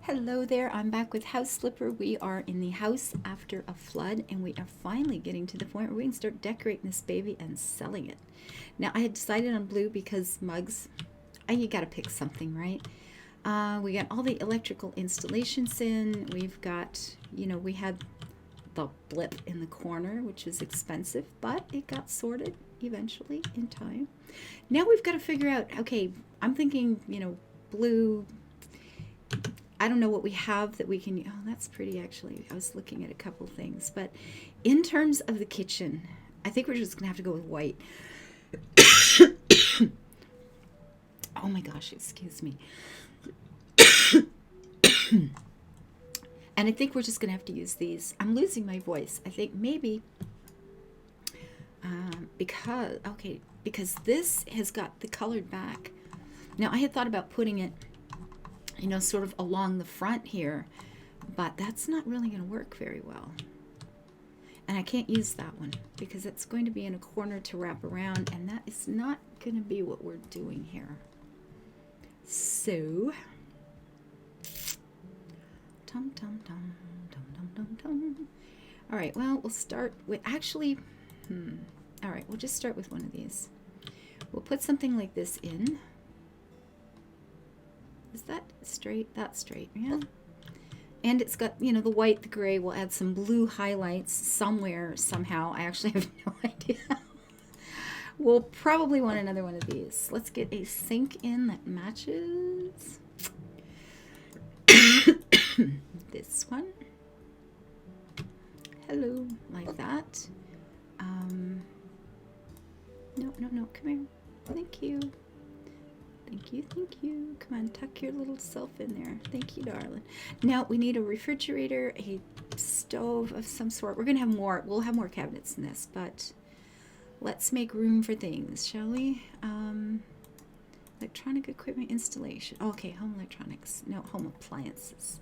Hello there, I'm back with House Slipper. We are in the house after a flood and we are finally getting to the point where we can start decorating this baby and selling it. Now I had decided on blue because mugs, you gotta pick something, right? We got all the electrical installations in. We've got, we had the blip in the corner, which is expensive, but it got sorted eventually in time. Now we've got to figure out, okay, I'm thinking, blue. I don't know what we have that we can. Oh, that's pretty actually. I was looking at a couple things, but in terms of the kitchen, I think we're just gonna have to go with white. Oh my gosh, excuse me. And I think we're just gonna have to use these. I'm losing my voice. I think maybe because this has got the colored back. Now I had thought about putting it, sort of along the front here, but that's not really going to work very well. And I can't use that one because it's going to be in a corner to wrap around, and that is not going to be what we're doing here. So, tum tum tum tum tum tum tum. All right, well, we'll start with all right, we'll just start with one of these. We'll put something like this in. Is that straight? That's straight, yeah. And it's got, the white, the gray. We'll add some blue highlights somewhere, somehow. I actually have no idea. We'll probably want another one of these. Let's get a sink in that matches. This one. Hello, like that. No, come here. Thank you. Thank you. Come on, tuck your little self in there. Thank you, darling. Now we need a refrigerator, a stove of some sort. We're gonna have more. We'll have more cabinets in this, but let's make room for things, shall we? Electronic equipment installation. Okay, home electronics. No, home appliances.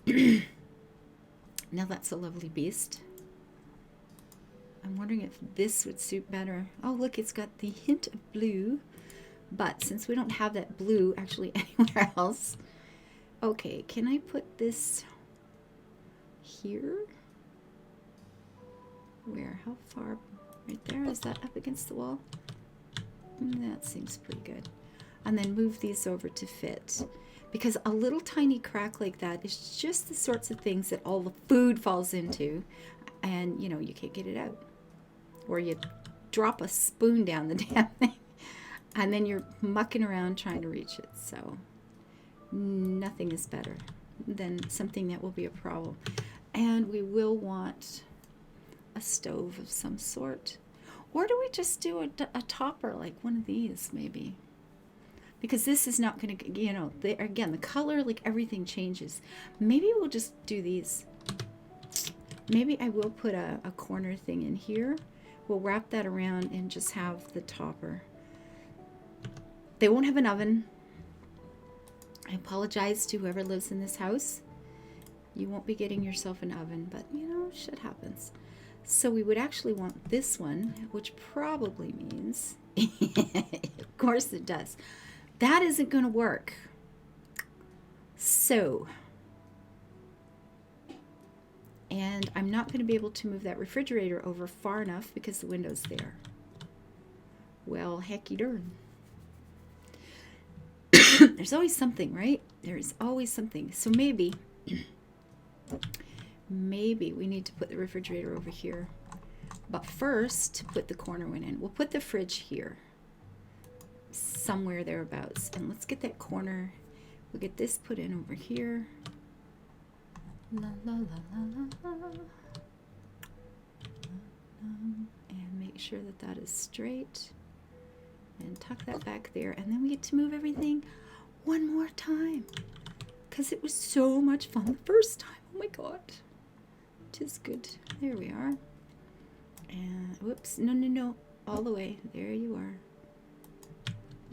Now that's a lovely beast. I'm wondering if this would suit better. Oh, look, it's got the hint of blue. But since we don't have that blue actually anywhere else, okay, can I put this here? Where? How far? Right there? Is that up against the wall? That seems pretty good. And then move these over to fit. Because a little tiny crack like that is just the sorts of things that all the food falls into. And, you can't get it out. Or you drop a spoon down the damn thing. And then you're mucking around trying to reach it. So nothing is better than something that will be a problem. And we will want a stove of some sort. Or do we just do a topper like one of these maybe? Because this is not going to, again, the color, like everything changes. Maybe we'll just do these. Maybe I will put a corner thing in here. We'll wrap that around and just have the topper. They won't have an oven. I apologize to whoever lives in this house. You won't be getting yourself an oven, but shit happens. So we would actually want this one, which probably means, of course it does, that isn't going to work. So, and I'm not going to be able to move that refrigerator over far enough because the window's there. Well, hecky darn. There's always something, right? There's always something. So maybe we need to put the refrigerator over here. But first, to put the corner one in, we'll put the fridge here. Somewhere thereabouts. And let's get that corner. We'll get this put in over here. La la la la la la. And make sure that that is straight. And tuck that back there. And then we get to move everything one more time. Because it was so much fun the first time. Oh my god. Tis good. There we are. And whoops. No. All the way. There you are.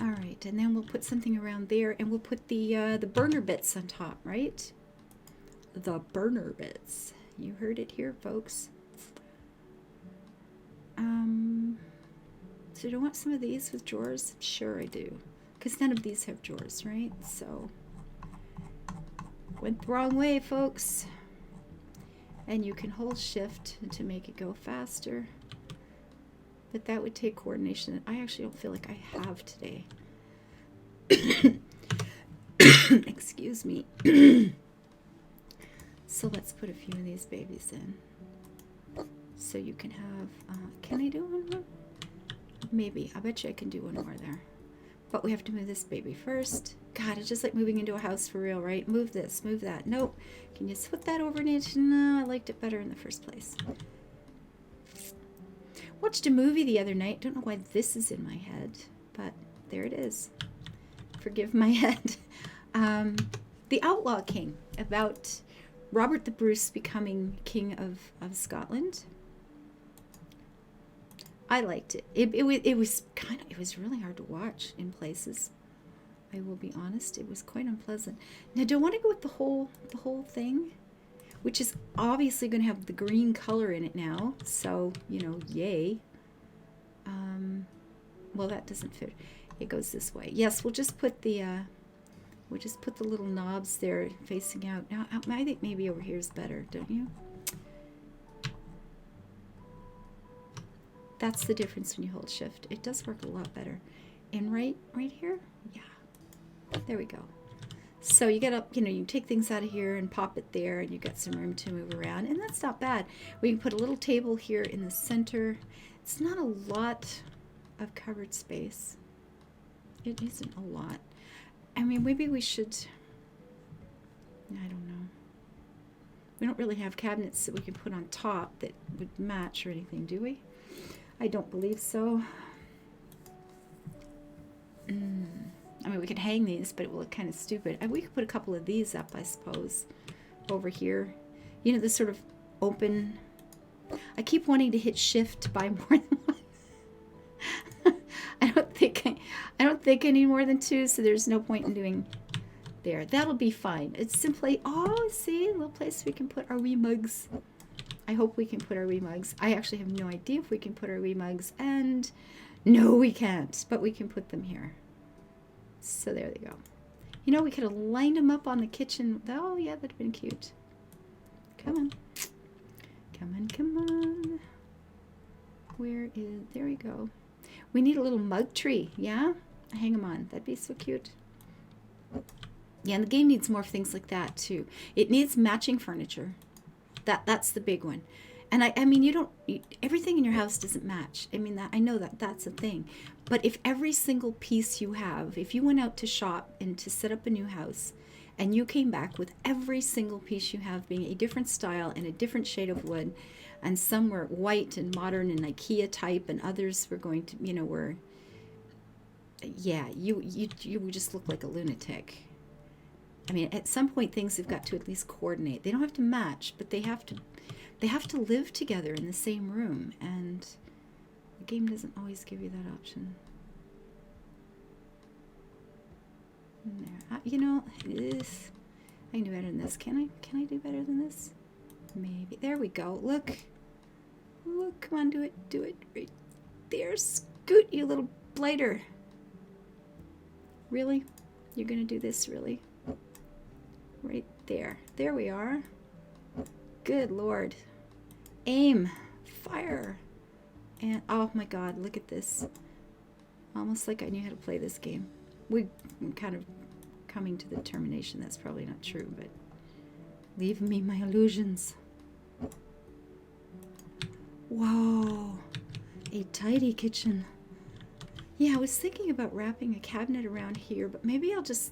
Alright. And then we'll put something around there. And we'll put the burner bits on top, right? The burner bits. You heard it here, folks. So do I want some of these with drawers? Sure I do. Because none of these have drawers, right? So Went the wrong way, folks. And you can hold shift to make it go faster. But that would take coordination that I actually don't feel like I have today. Excuse me. So let's put a few of these babies in. So you can have, can I do one more? Maybe. I bet you I can do one more there. But we have to move this baby first. God, it's just like moving into a house for real, right? Move this, move that. Nope. Can you put that over an inch? No, I liked it better in the first place. Watched a movie the other night. Don't know why this is in my head, but there it is. Forgive my head. The Outlaw King, about Robert the Bruce becoming king of Scotland. I liked it. It was really hard to watch in places. I will be honest, it was quite unpleasant. Now, do I want to go with the whole thing, which is obviously going to have the green color in it now? So, you know, yay. Well, that doesn't fit. It goes this way. Yes, we'll just put the little knobs there facing out. Now, I think maybe over here is better, don't you? That's the difference when you hold shift. It does work a lot better. And right here, yeah. There we go. So you get up, you know, you take things out of here and pop it there, and you got some room to move around, and that's not bad. We can put a little table here in the center. It's not a lot of covered space. It isn't a lot. I mean, maybe we should, I don't know. We don't really have cabinets that we can put on top that would match or anything, do we? I don't believe so. I mean, we could hang these, but it will look kind of stupid. We could put a couple of these up, I suppose, over here. You know, this sort of open. I keep wanting to hit shift to buy more than one. I don't think any more than two, so there's no point in doing there. That'll be fine. It's simply, oh, see, a little place we can put our wee mugs. I hope we can put our wee mugs. I actually have no idea if we can put our wee mugs, and no, we can't, but we can put them here. So there they go. You know, we could have lined them up on the kitchen. Oh, yeah, that'd have been cute. Come on. Come on, come on. Where is, there we go. We need a little mug tree, yeah? Hang them on. That'd be so cute. Yeah, and the game needs more things like that, too. It needs matching furniture. That's the big one. And I mean, everything in your house doesn't match. I mean, I know that's a thing. But if every single piece you have, if you went out to shop and to set up a new house, and you came back with every single piece you have being a different style and a different shade of wood, and some were white and modern and IKEA type, and others were going to, you know, were, yeah, you would just look like a lunatic. I mean, at some point things have got to at least coordinate. They don't have to match, but they have to live together in the same room, and the game doesn't always give you that option. There, you know, I can do better than this. Can I do better than this? Maybe. There we go. Look, come on, do it right there. Scoot, you little blighter. Really? You're gonna do this, really? Right there. There we are. Good Lord. Aim. Fire. And oh my God, look at this. Almost like I knew how to play this game. We're kind of coming to the determination that's probably not true, but leave me my illusions. Whoa. A tidy kitchen. Yeah, I was thinking about wrapping a cabinet around here, but maybe I'll just...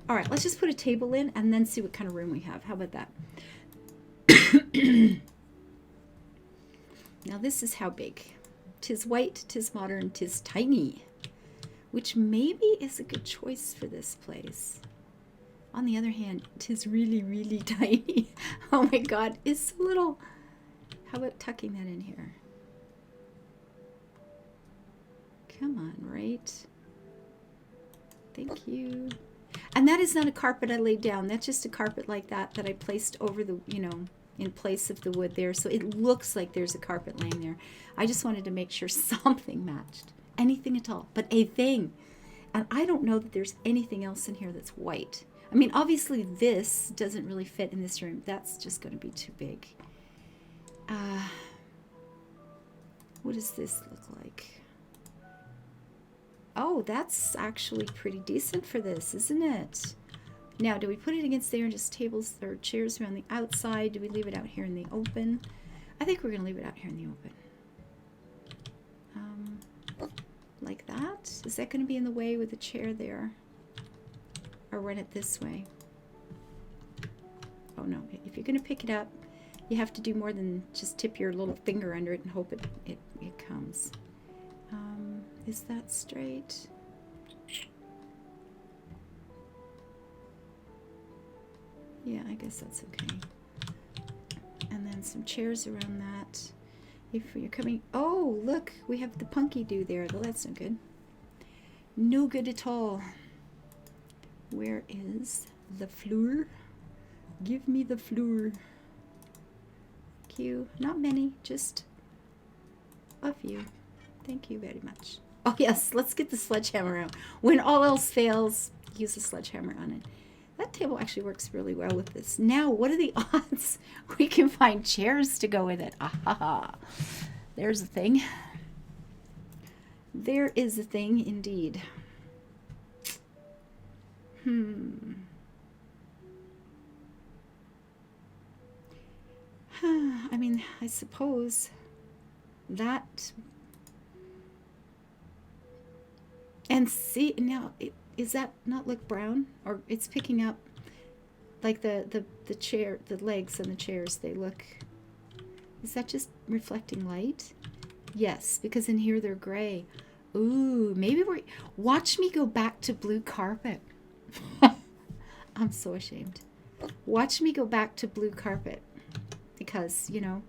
All right, let's just put a table in and then see what kind of room we have. How about that? Now this is how big. 'Tis white, 'tis modern, 'tis tiny, which maybe is a good choice for this place. On the other hand, 'tis really, really tiny. Oh my God, it's so little. How about tucking that in here? Come on, right? Thank you. And that is not a carpet I laid down. That's just a carpet like that I placed over the, you know, in place of the wood there. So it looks like there's a carpet laying there. I just wanted to make sure something matched. Anything at all, but a thing. And I don't know that there's anything else in here that's white. I mean, obviously this doesn't really fit in this room. That's just going to be too big. What does this look like? Oh, that's actually pretty decent for this, isn't it? Now, do we put it against there and just tables or chairs around the outside? Do we leave it out here in the open? I think we're going to leave it out here in the open. Like that? Is that going to be in the way with the chair there? Or run it this way? Oh no, if you're going to pick it up, you have to do more than just tip your little finger under it and hope it comes. Is that straight? Yeah, I guess that's okay. And then some chairs around that. If you're coming, oh look, we have the punky do there. Well, that's no good. No good at all. Where is the floor? Give me the floor. Thank you. Not many, just a few. Thank you very much. Oh yes, let's get the sledgehammer out. When all else fails, use the sledgehammer on it. That table actually works really well with this. Now, what are the odds we can find chairs to go with it? Ah, there's a thing. There is a thing indeed. I mean, I suppose that... And see, now, is that not look brown? Or it's picking up, like the chair, the legs on the chairs, they look... Is that just reflecting light? Yes, because in here they're gray. Ooh, maybe we're... Watch me go back to blue carpet. I'm so ashamed. Watch me go back to blue carpet. Because, you know,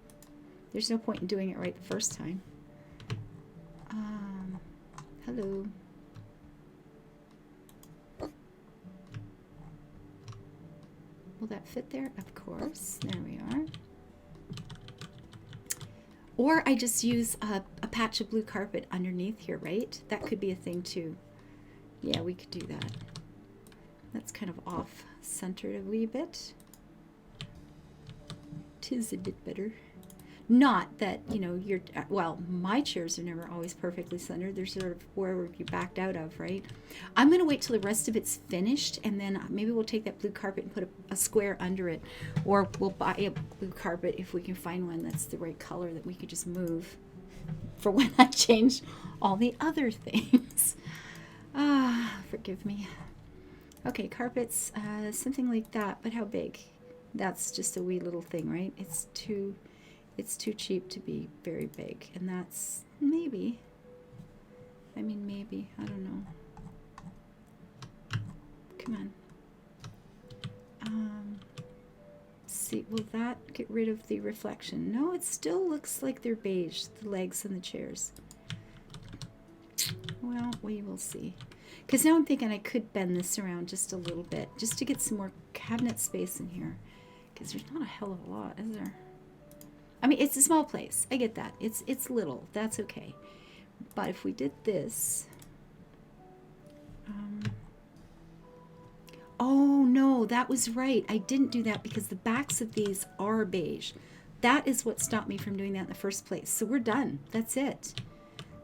there's no point in doing it right the first time. Hello. Will that fit there? Of course. There we are. Or I just use a patch of blue carpet underneath here, right? That could be a thing too. Yeah, we could do that. That's kind of off-centered a wee bit. 'Tis a bit better. Not that, you know, you're... Well, my chairs are never always perfectly centered. They're sort of wherever you backed out of, right? I'm going to wait till the rest of it's finished, and then maybe we'll take that blue carpet and put a square under it. Or we'll buy a blue carpet if we can find one that's the right color that we could just move for when I change all the other things. Forgive me. Okay, carpets, something like that, but how big? That's just a wee little thing, right? It's too cheap to be very big, and that's maybe, I don't know. Come on. See, will that get rid of the reflection? No, it still looks like they're beige, the legs and the chairs. Well, we will see. Because now I'm thinking I could bend this around just a little bit, just to get some more cabinet space in here. Because there's not a hell of a lot, is there? I mean, it's a small place. I get that. It's little. That's okay. But if we did this... oh, no, that was right. I didn't do that because the backs of these are beige. That is what stopped me from doing that in the first place. So we're done. That's it.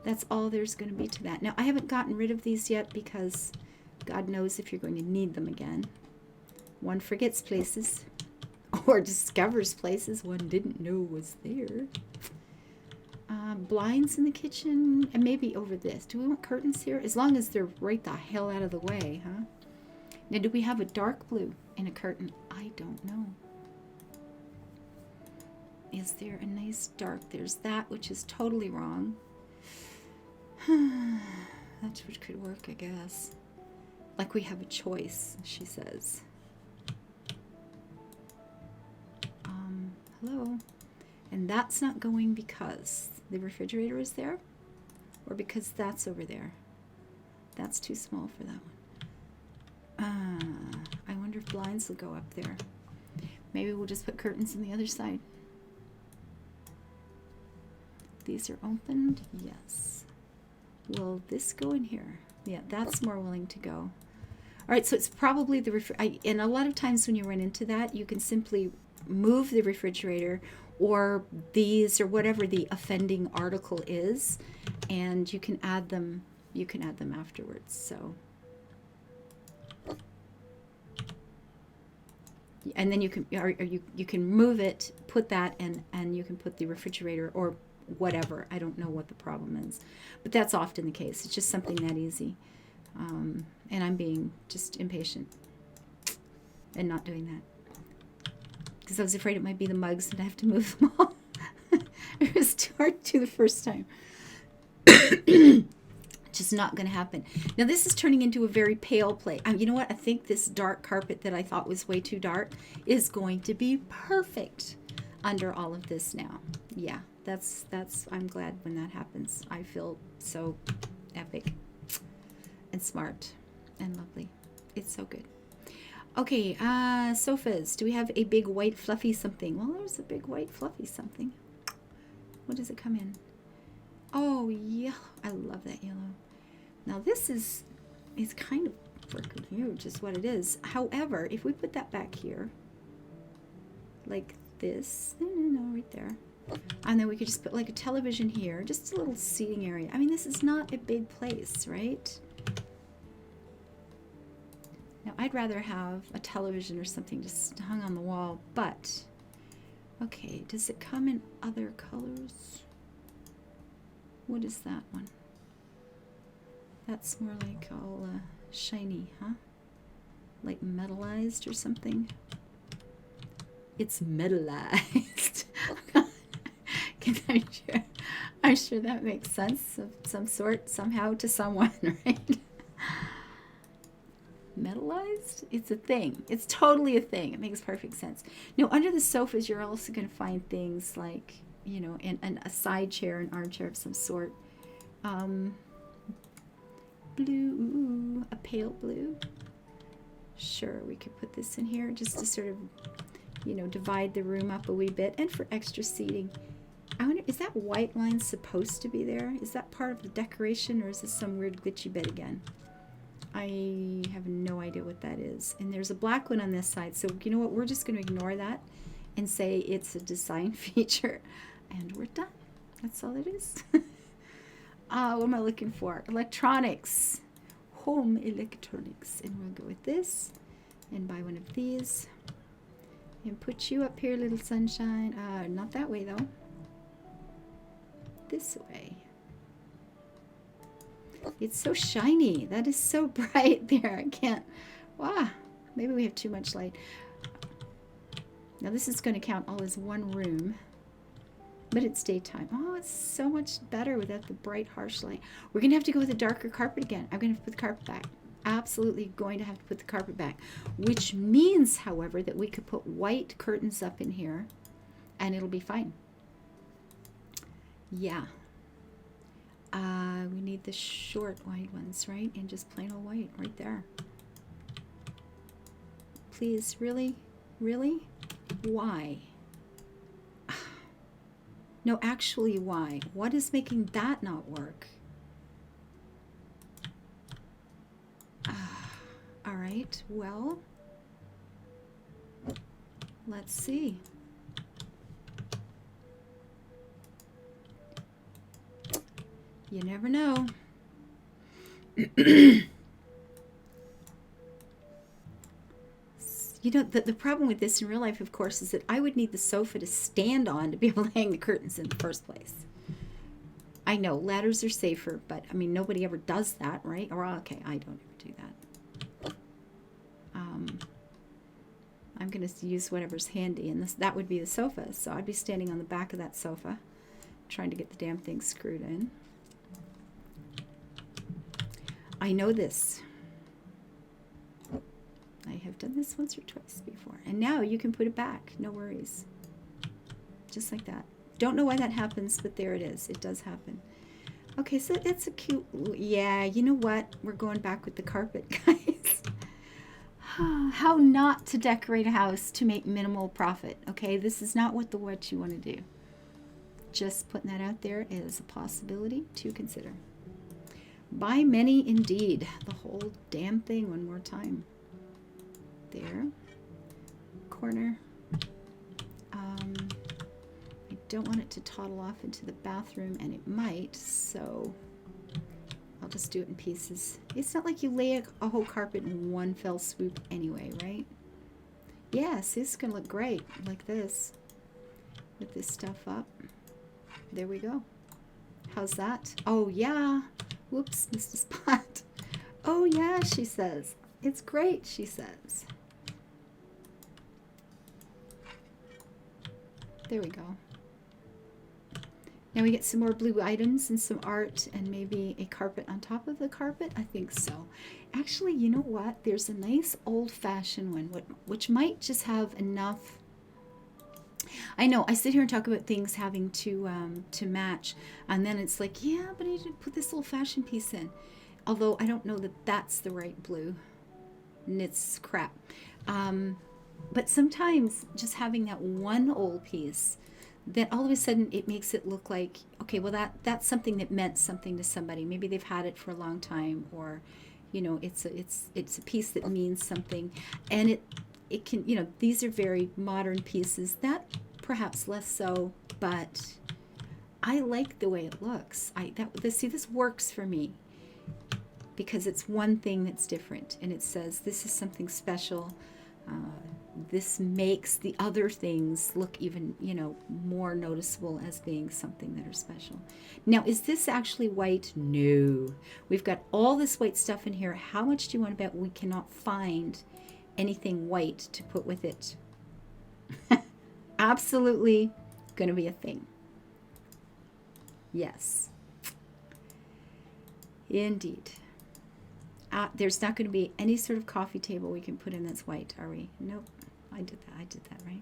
That's all there's going to be to that. Now, I haven't gotten rid of these yet because God knows if you're going to need them again. One forgets places. Or discovers places one didn't know was there. Blinds in the kitchen, and maybe over this. Do we want curtains here? As long as they're right the hell out of the way, huh? Now, do we have a dark blue in a curtain? I don't know. Is there a nice dark? There's that, which is totally wrong. That's what could work, I guess. Like we have a choice, she says. Hello. And that's not going because the refrigerator is there, or because that's over there. That's too small for that one. I wonder if blinds will go up there. Maybe we'll just put curtains on the other side. These are opened. Yes. Will this go in here? Yeah, that's more willing to go. All right, so it's probably the and a lot of times when you run into that, you can simply move the refrigerator or these or whatever the offending article is, and you can add them. You can add them afterwards. So, and then you can or you can move it, put that, and you can put the refrigerator or whatever. I don't know what the problem is, but that's often the case. It's just something that easy. And I'm being just impatient and not doing that because I was afraid it might be the mugs and I have to move them all. It was too hard to do the first time. Just not going to happen. Now this is turning into a very pale play. You know what? I think this dark carpet that I thought was way too dark is going to be perfect under all of this now. Yeah, that's I'm glad when that happens. I feel so epic and smart and lovely. It's so good. Okay, sofas. Do we have a big white fluffy something? Well, there's a big white fluffy something. What does it come in? Oh, yeah. I love that yellow. Now this is kind of freaking huge is what it is. However, if we put that back here, like this, no, right there. And then we could just put like a television here, just a little seating area. I mean, this is not a big place, right? Now, I'd rather have a television or something just hung on the wall, but, okay, does it come in other colors? What is that one? That's more like all shiny, huh? Like metallized or something? It's metallized. I'm sure that makes sense of some sort, somehow, to someone, right? Metallized? It's a thing. It's totally a thing. It makes perfect sense. Now, under the sofas, you're also going to find things like, you know, and a side chair, an armchair of some sort. Blue, a pale blue. Sure, we could put this in here just to sort of, you know, divide the room up a wee bit and for extra seating. I wonder, is that white line supposed to be there? Is that part of the decoration or is this some weird glitchy bit again? I have no idea what that is. And there's a black one on this side. So you know what? We're just going to ignore that and say it's a design feature. And we're done. That's all it is. What am I looking for? Electronics. Home electronics. And we'll go with this and buy one of these. And put you up here, little sunshine. Not that way, though. This way. It's so shiny. That is so bright there. I can't. Wow. Maybe we have too much light. Now this is going to count all as one room. But it's daytime. Oh, it's so much better without the bright, harsh light. We're going to have to go with a darker carpet again. I'm going to have to put the carpet back. Absolutely going to have to put the carpet back. Which means, however, that we could put white curtains up in here. And it'll be fine. Yeah. We need the short white ones, right? And just plain old white right there. Please, really? Really? Why? No, actually, why? What is making that not work? All right, well, let's see. You never know. You know, the problem with this in real life, of course, is that I would need the sofa to stand on to be able to hang the curtains in the first place. I know, ladders are safer, but, I mean, nobody ever does that, right? Or, okay, I don't ever do that. I'm going to use whatever's handy, and that would be the sofa. So I'd be standing on the back of that sofa, trying to get the damn thing screwed in. I know this. I have done this once or twice before. And now you can put it back. No worries. Just like that. Don't know why that happens, but there it is. It does happen. Okay, so that's a cute... Yeah, you know what? We're going back with the carpet, guys. How not to decorate a house to make minimal profit. Okay, this is not what you want to do. Just putting that out there is a possibility to consider. By many indeed. The whole damn thing one more time. There. Corner. I don't want it to toddle off into the bathroom, and it might, so I'll just do it in pieces. It's not like you lay a whole carpet in one fell swoop anyway, right? Yes, this is going to look great like this. With this stuff up. There we go. How's that? Oh, yeah. Whoops, missed a spot. Oh, yeah, she says. It's great, she says. There we go. Now we get some more blue items and some art and maybe a carpet on top of the carpet. I think so. Actually, you know what? There's a nice old-fashioned one, which might just have enough. I know, I sit here and talk about things having to match, and then it's like, yeah, but I need to put this old-fashioned piece in. Although I don't know that that's the right blue. And it's crap. But sometimes just having that one old piece, then all of a sudden it makes it look like, okay, well that's something that meant something to somebody. Maybe they've had it for a long time, or, you know, it's a piece that means something, and it can, you know, these are very modern pieces, that perhaps less so, but I like the way it looks. See, this works for me because it's one thing that's different, and it says this is something special. This makes the other things look even, you know, more noticeable as being something that are special. Now, is this actually white? No. We've got all this white stuff in here. How much do you want to bet we cannot find anything white to put with it? Absolutely going to be a thing. Yes. Indeed. There's not going to be any sort of coffee table we can put in that's white, are we? Nope. I did that, right?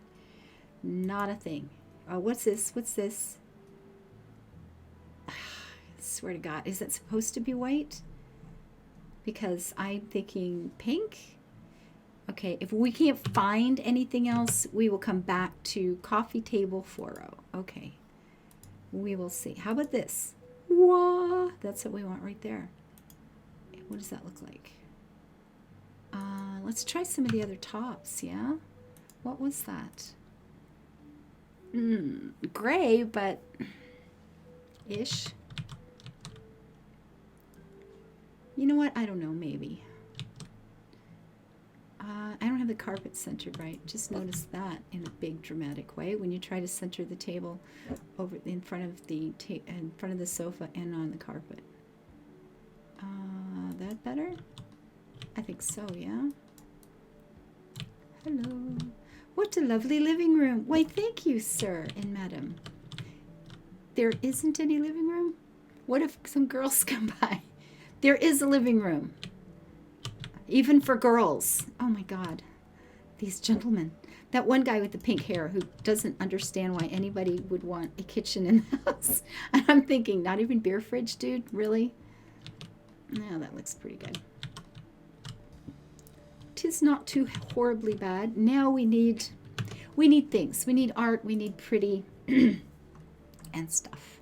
Not a thing. Oh, what's this? What's this? I swear to God, is that supposed to be white? Because I'm thinking pink. Okay, if we can't find anything else, we will come back to coffee table 4.0. Okay, we will see. How about this? Whoa, that's what we want right there. What does that look like? Let's try some of the other tops, yeah? What was that? Gray, but ish. You know what? I don't know, maybe. I don't have the carpet centered right. Just notice that in a big dramatic way when you try to center the table over in front of the sofa and on the carpet. That better? I think so, yeah. Hello. What a lovely living room. Why, thank you, sir and madam. There isn't any living room? What if some girls come by? There is a living room. Even for girls. Oh my God. These gentlemen. That one guy with the pink hair who doesn't understand why anybody would want a kitchen in the house. And I'm thinking, not even beer fridge, dude? Really? No, that looks pretty good. 'Tis not too horribly bad. Now we need things. We need art. We need pretty and stuff.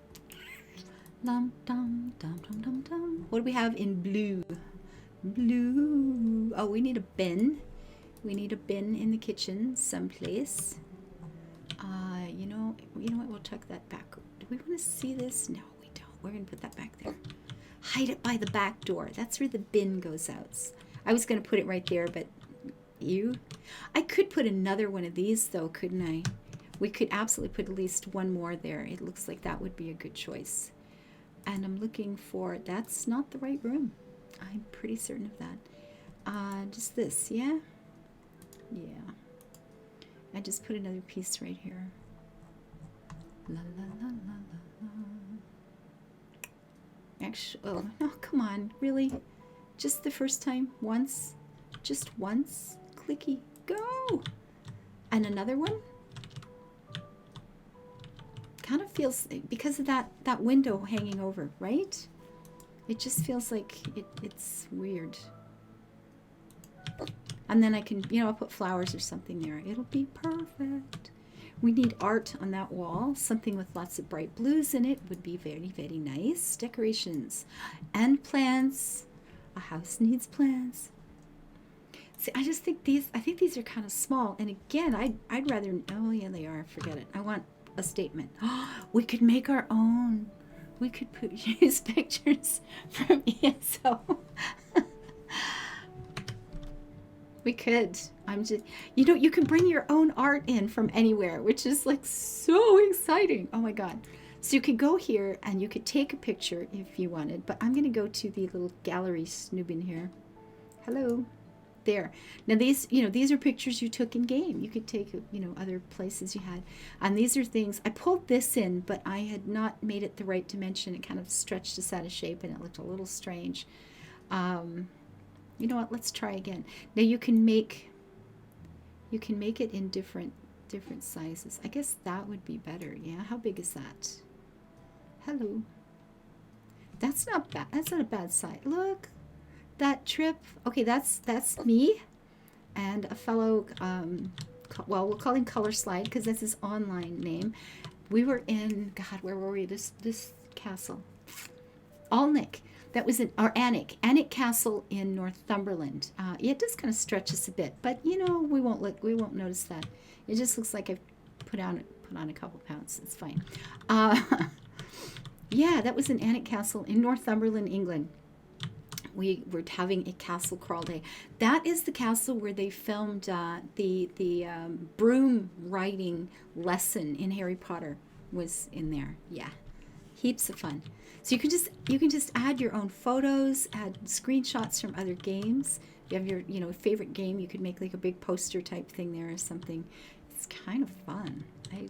Dum dum dum dum dum dum. What do we have in blue? Blue. Oh, we need a bin. We need a bin in the kitchen someplace. You know what? We'll tuck that back. Do we want to see this? No, we don't. We're gonna put that back there. Hide it by the back door. That's where the bin goes out. I was going to put it right there, but I could put another one of these, though, couldn't I? We could absolutely put at least one more there. It looks like that would be a good choice. And I'm looking for, that's not the right room. I'm pretty certain of that. Just this, yeah? Yeah. I just put another piece right here. La la la la la la. Actually, oh, no, come on, really? Just the first time? Once? Just once? Clicky, go! And another one? Kind of feels, because of that window hanging over, right? It just feels like it's weird. And then I can, I'll put flowers or something there. It'll be perfect. We need art on that wall. Something with lots of bright blues in it would be very, very nice. Decorations and plants. A house needs plants. See, I just think these are kind of small. And again, I'd rather, oh yeah, they are. Forget it. I want a statement. We could make our own. We could use pictures from ESO. We could. I'm just, you can bring your own art in from anywhere, which is like so exciting. Oh my God. So you could go here and you could take a picture if you wanted, but I'm going to go to the little gallery snoobin here. Hello. There. Now these, these are pictures you took in game. You could take, other places you had. And these are things, I pulled this in, but I had not made it the right dimension. It kind of stretched us out of shape and it looked a little strange. You know what? Let's try again. Now you can make it in different sizes. I guess that would be better. Yeah. How big is that? Hello. That's not bad. That's not a bad size. Look, that trip. Okay, that's me and a fellow. Well, we'll call him Color Slide because that's his online name. We were in, God, where were we? This castle, Alnwick. That was Alnwick Castle in Northumberland. It does kind of stretch us a bit, but we won't notice that. It just looks like I've put on a couple pounds. It's fine. Yeah, that was an Alnwick Castle in Northumberland, England. We were having a castle crawl day. That is the castle where they filmed the broom riding lesson in Harry Potter was in there. Yeah, heaps of fun. So you can just add your own photos, add screenshots from other games. If you have your favorite game, you could make like a big poster type thing there or something. It's kind of fun.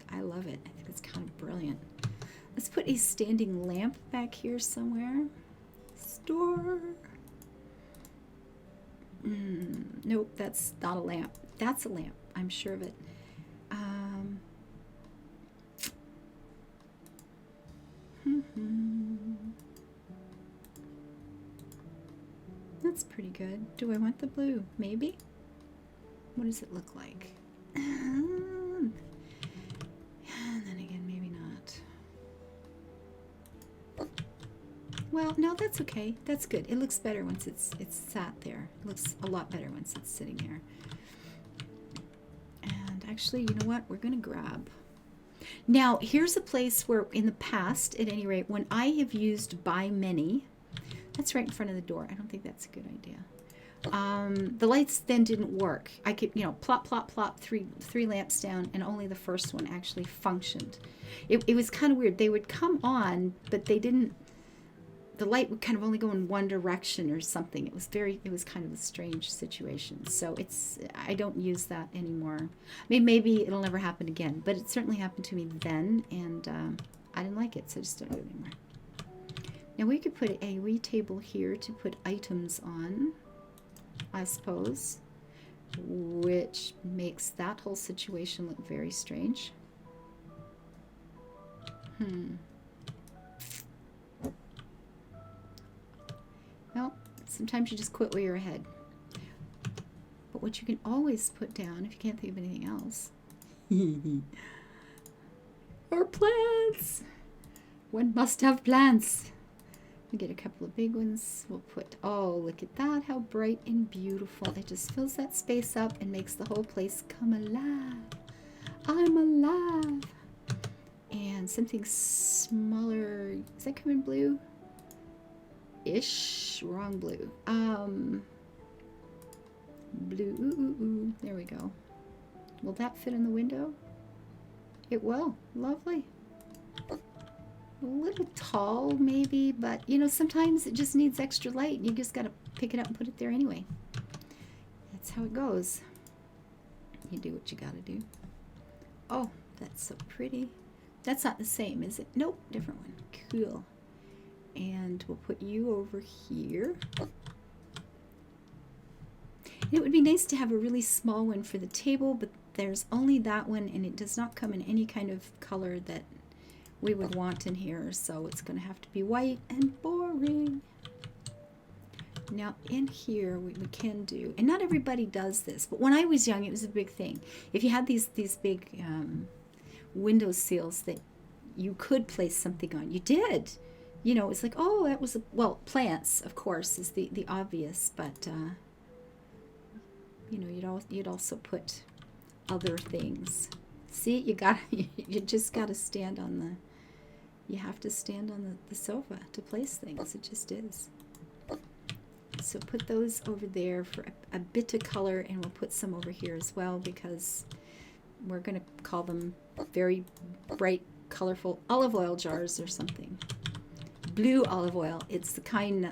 I love it. I think it's kind of brilliant. Let's put a standing lamp back here somewhere. Store. Nope, that's not a lamp. That's a lamp. I'm sure of it. That's pretty good. Do I want the blue? Maybe. What does it look like? And then again, maybe not. Well, no, that's okay. That's good. It looks better once it's sat there. It looks a lot better once it's sitting there. And actually, you know what? We're going to grab. Now, here's a place where in the past, at any rate, when I have used buy many, that's right in front of the door. I don't think that's a good idea. The lights then didn't work. I could, plop, plop, plop, three lamps down, and only the first one actually functioned. It was kind of weird. They would come on, but they didn't. The light would kind of only go in one direction or something. It was kind of a strange situation. So I don't use that anymore. I mean, maybe it'll never happen again, but it certainly happened to me then, and I didn't like it, so I just don't do it anymore. Now we could put a wee table here to put items on, I suppose, which makes that whole situation look very strange. Well, sometimes you just quit where you're ahead. But what you can always put down, if you can't think of anything else, are plants. One must have plants. We get a couple of big ones. We'll put, oh, look at that, how bright and beautiful. It just fills that space up and makes the whole place come alive. I'm alive. And something smaller. Does that come in blue? Ish. Wrong blue. Blue. There we go. Will that fit in the window? It will. Lovely. A little tall maybe, but sometimes it just needs extra light. You just gotta pick it up and put it there anyway. That's how it goes. You do what you gotta do. Oh, that's so pretty. That's not the same, is it? Nope, different one. Cool. And we'll put you over here. It would be nice to have a really small one for the table, but there's only that one, and it does not come in any kind of color that we would want in here, so it's going to have to be white and boring. Now in here we can do, and not everybody does this, but when I was young it was a big thing. If you had these big window sills that you could place something on. You did. You know, it's like, oh, that was, well, plants, of course, is the obvious, but, you know, you'd also put other things. See, you just got to stand on you have to stand on the sofa to place things. It just is. So put those over there for a bit of color, and we'll put some over here as well, because we're going to call them very bright, colorful olive oil jars or something. Blue olive oil. It's the kind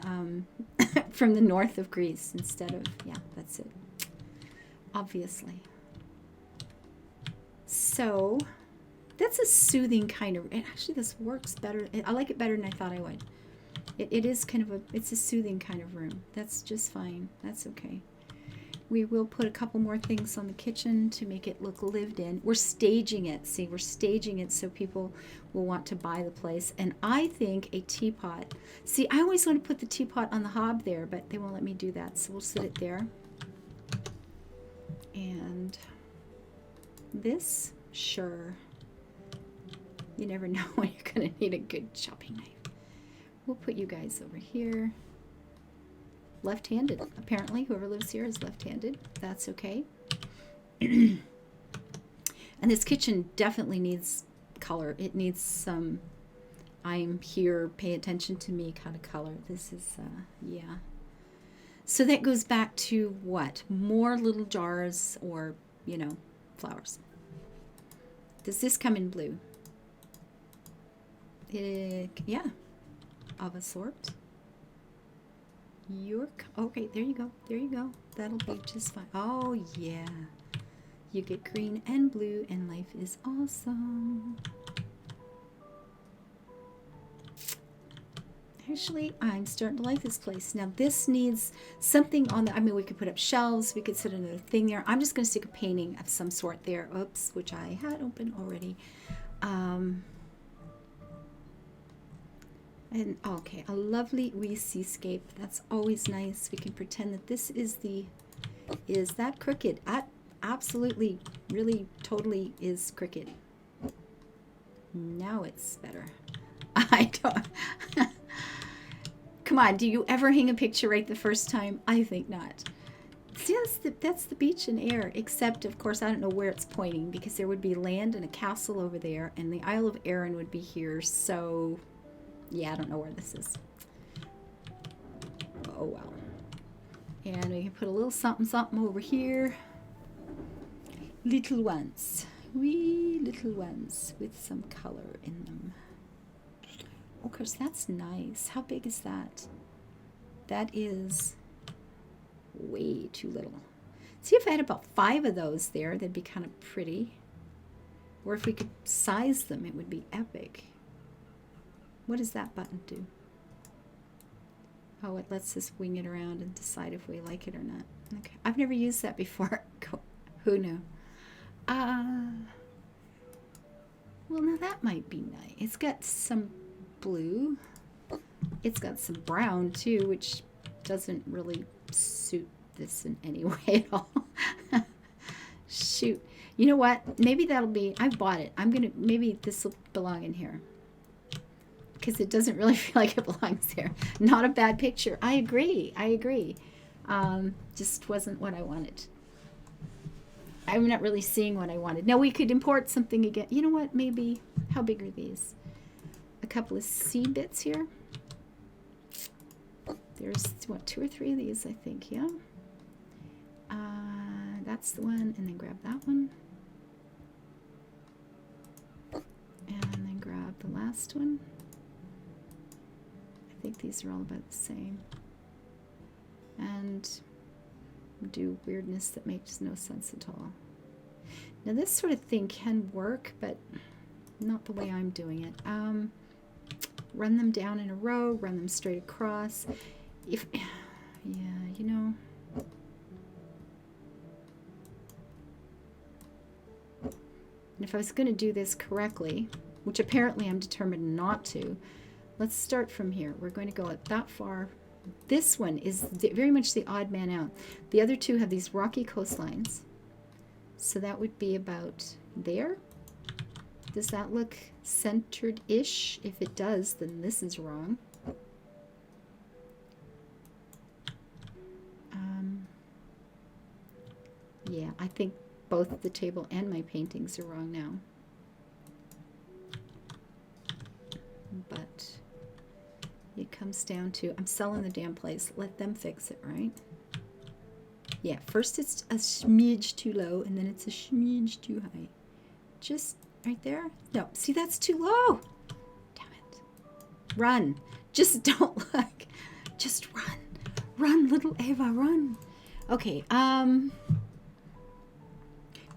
from the north of Greece instead of, yeah, that's it. Obviously. So that's a soothing kind of, actually this works better. I like it better than I thought I would. It is kind of it's a soothing kind of room. That's just fine. That's okay. We will put a couple more things on the kitchen to make it look lived in. We're staging it. See, we're staging it so people will want to buy the place. And I think a teapot. See, I always want to put the teapot on the hob there, but they won't let me do that. So we'll sit it there. And this, sure. You never know when you're going to need a good chopping knife. We'll put you guys over here. Left-handed. Apparently, whoever lives here is left-handed. That's okay. And this kitchen definitely needs color. It needs some, I'm here, pay attention to me kind of color. This is, yeah. So that goes back to what? More little jars or, you know, flowers. Does this come in blue? Yeah. Of a sort. Okay, there you go. There you go. That'll be just fine. Oh, yeah. You get green and blue, and life is awesome. Actually, I'm starting to like this place. Now, this needs something on the, I mean, we could put up shelves. We could set another thing there. I'm just going to stick a painting of some sort there. Oops, which I had open already. And okay, a lovely wee seascape. That's always nice. We can pretend that this is that crooked? Absolutely, really, totally is crooked. Now it's better. I don't. Come on, do you ever hang a picture right the first time? I think not. See, that's the beach and air, except, of course, I don't know where it's pointing, because there would be land and a castle over there, and the Isle of Arran would be here, so... yeah, I don't know where this is. Oh, well. And we can put a little something, something over here. Little ones. Wee little ones with some color in them. Oh, of course, that's nice. How big is that? That is way too little. See, if I had about 5 of those there, they'd be kind of pretty. Or if we could size them, it would be epic. What does that button do? Oh, it lets us wing it around and decide if we like it or not. Okay, I've never used that before. Who knew? Well, now that might be nice. It's got some blue. It's got some brown too, which doesn't really suit this in any way at all. Shoot. You know what? Maybe that'll be, I bought it. Maybe this will belong in here. Because it doesn't really feel like it belongs here. Not a bad picture. I agree. Just wasn't what I wanted. I'm not really seeing what I wanted. Now we could import something again. You know what? Maybe. How big are these? A couple of seed bits here. There's, what, 2 or 3 of these, I think. Yeah. That's the one. And then grab that one. And then grab the last one. I think these are all about the same. And do weirdness that makes no sense at all. Now this sort of thing can work, but not the way I'm doing it. Run them down in a row, run them straight across. Yeah, you know. And if I was going to do this correctly, which apparently I'm determined not to, let's start from here. We're going to go that far. This one is very much the odd man out. The other two have these rocky coastlines. So that would be about there. Does that look centered-ish? If it does, then this is wrong. Yeah, I think both the table and my paintings are wrong now. But it comes down to, I'm selling the damn place. Let them fix it, right? Yeah, first it's a smidge too low, and then it's a smidge too high. Just right there. No, see, that's too low. Damn it. Run. Just don't look. Just run. Run, little Ava, run. Okay,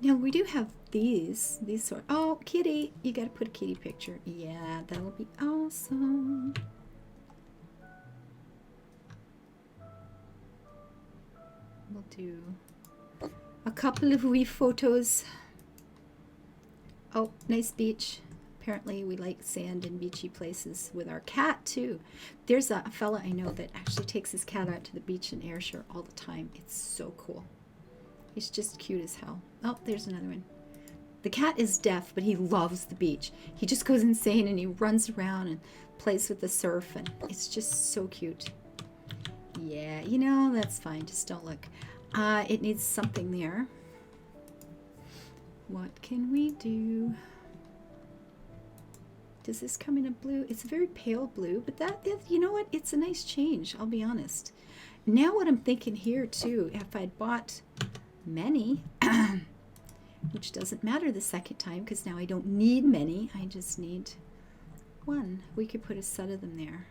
now we do have these sort. Oh, kitty. You gotta put a kitty picture. Yeah, that'll be awesome. We'll do a couple of wee photos. Oh, nice beach. Apparently we like sand and beachy places with our cat too. There's a fella I know that actually takes his cat out to the beach in Ayrshire all the time. It's so cool. He's just cute as hell. Oh, there's another one. The cat is deaf, but he loves the beach. He just goes insane and he runs around and plays with the surf, and it's just so cute. Yeah, you know, that's fine. Just don't look. It needs something there. What can we do? Does this come in a blue? It's a very pale blue, but that is, you know what? It's a nice change, I'll be honest. Now what I'm thinking here too, if I'd bought many, which doesn't matter the second time because now I don't need many, I just need one. We could put a set of them there.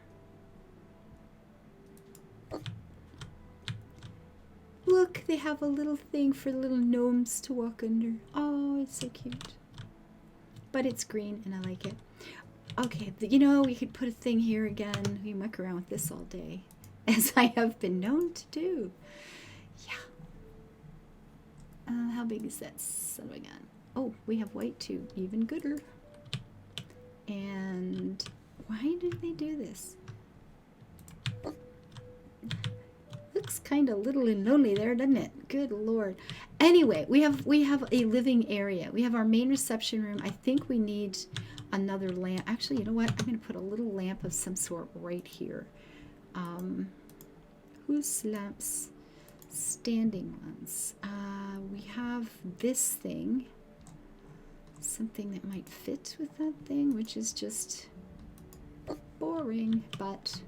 Look, they have a little thing for little gnomes to walk under. Oh, it's so cute. But it's green and I like it. Okay, you know, we could put a thing here again. We muck around with this all day, as I have been known to do. Yeah. How big is that son of a gun? Oh, we have white too. Even gooder. And why did they do this? Looks kind of little and lonely there, doesn't it? Good Lord. Anyway, we have a living area. We have our main reception room. I think we need another lamp. Actually, you know what? I'm going to put a little lamp of some sort right here. Whose lamps? Standing ones. We have this thing. Something that might fit with that thing, which is just boring, but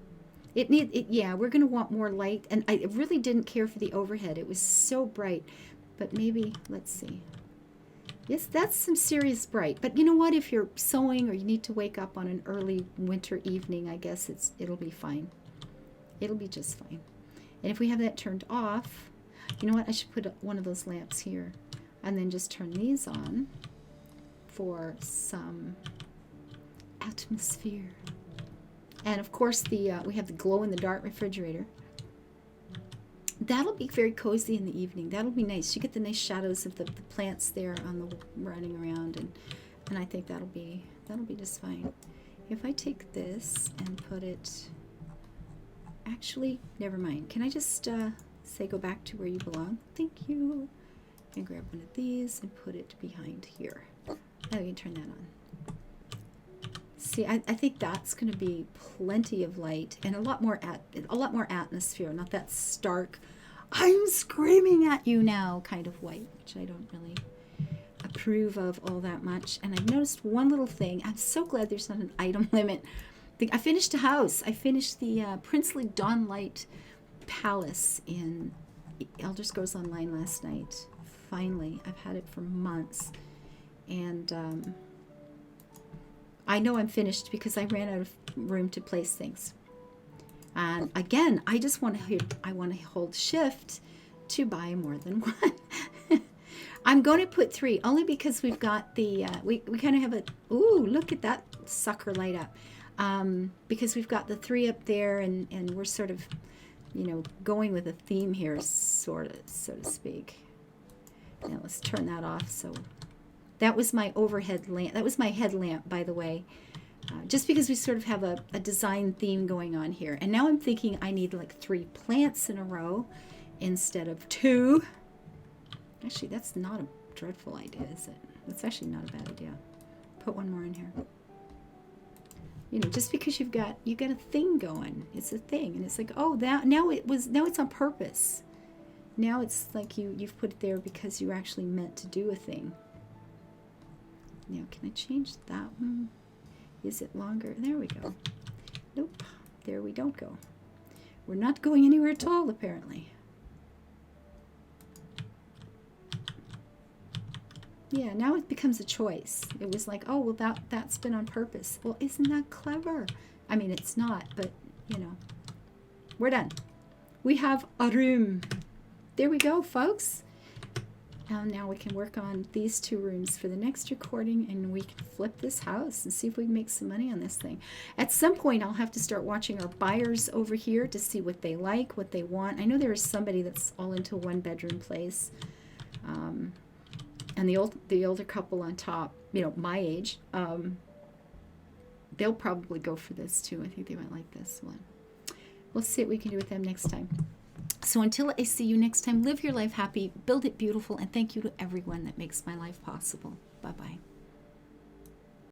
yeah, we're going to want more light, and I really didn't care for the overhead. It was so bright, but maybe, let's see. Yes, that's some serious bright, but you know what? If you're sewing or you need to wake up on an early winter evening, I guess it'll be fine. It'll be just fine. And if we have that turned off, you know what? I should put one of those lamps here and then just turn these on for some atmosphere. And of course, we have the glow-in-the-dark refrigerator. That'll be very cozy in the evening. That'll be nice. You get the nice shadows of the plants there on the running around, and I think that'll be just fine. If I take this and put it, actually, never mind. Can I just say go back to where you belong? Thank you. And grab one of these and put it behind here. Oh, you can turn that on. See, I think that's going to be plenty of light and a lot more atmosphere, not that stark, I'm screaming at you now kind of white, which I don't really approve of all that much. And I've noticed one little thing. I'm so glad there's not an item limit. I finished a house. I finished the Princely Dawnlight Palace in Elder Scrolls Online last night. Finally, I've had it for months. And I know I'm finished because I ran out of room to place things. And again, I just want to hold shift to buy more than one. I'm going to put 3 only because we've got the we kind of have a look at that sucker light up. Because we've got the 3 up there, and we're sort of, going with a theme here, sort of, so to speak. Now let's turn that off. So that was my overhead lamp. That was my headlamp, by the way. Just because we sort of have a design theme going on here. And now I'm thinking I need like 3 plants in a row instead of 2. Actually, that's not a dreadful idea, is it? That's actually not a bad idea. Put one more in here. You know, just because you got a thing going, it's a thing, and it's like, oh, now it's on purpose. Now it's like you've put it there because you actually meant to do a thing. Now, can I change that one? Is it longer? There we go. Nope. There we don't go. We're not going anywhere at all, apparently. Yeah, now it becomes a choice. It was like, oh, well, that's been on purpose. Well, isn't that clever? I mean, it's not, but, you know. We're done. We have a room. There we go, folks. And now we can work on these 2 rooms for the next recording, and we can flip this house and see if we can make some money on this thing. At some point, I'll have to start watching our buyers over here to see what they like, what they want. I know there is somebody that's all into 1-bedroom place. And the older couple on top, you know, my age, they'll probably go for this too. I think they might like this one. We'll see what we can do with them next time. So until I see you next time, live your life happy, build it beautiful, and thank you to everyone that makes my life possible. Bye-bye.